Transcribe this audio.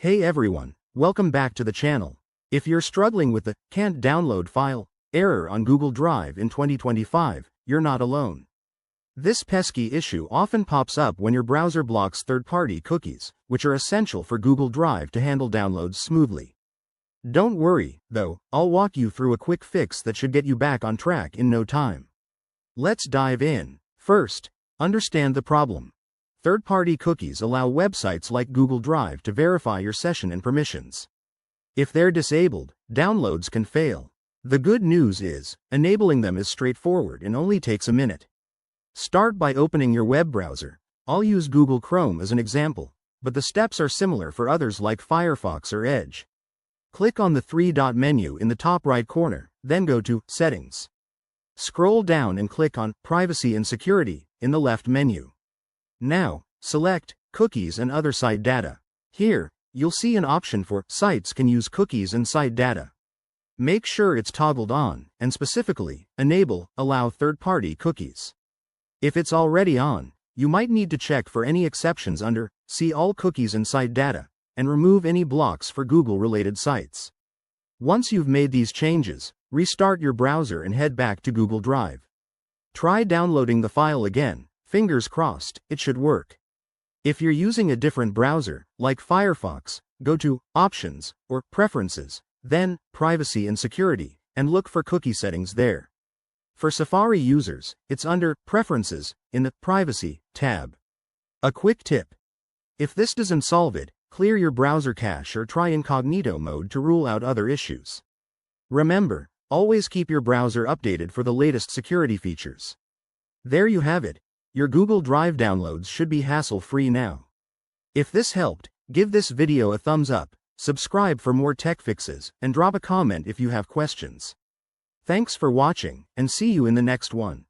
Hey everyone, welcome back to the channel. If you're struggling with the can't download file error on Google Drive in 2025, you're not alone. This pesky issue often pops up when your browser blocks third-party cookies, which are essential for Google Drive to handle downloads smoothly. Don't worry, though, I'll walk you through a quick fix that should get you back on track in no time. Let's dive in. First, understand the problem. Third-party cookies allow websites like Google Drive to verify your session and permissions. If they're disabled, downloads can fail. The good news is, enabling them is straightforward and only takes a minute. Start by opening your web browser. I'll use Google Chrome as an example, but the steps are similar for others like Firefox or Edge. Click on the three-dot menu in the top right corner, then go to Settings. Scroll down and click on Privacy and Security in the left menu. Now, select Cookies and Other Site Data. Here, you'll see an option for Sites can use cookies and site data. Make sure it's toggled on, and specifically, enable Allow Third-Party Cookies. If it's already on, you might need to check for any exceptions under See All Cookies and Site Data, and remove any blocks for Google-related sites. Once you've made these changes, restart your browser and head back to Google Drive. Try downloading the file again. Fingers crossed, it should work. If you're using a different browser, like Firefox, go to Options or Preferences, then Privacy and Security, and look for cookie settings there. For Safari users, it's under Preferences in the Privacy tab. A quick tip: if this doesn't solve it, clear your browser cache or try incognito mode to rule out other issues. Remember, always keep your browser updated for the latest security features. There you have it. Your Google Drive downloads should be hassle-free now. If this helped, give this video a thumbs up, subscribe for more tech fixes, and drop a comment if you have questions. Thanks for watching, and see you in the next one.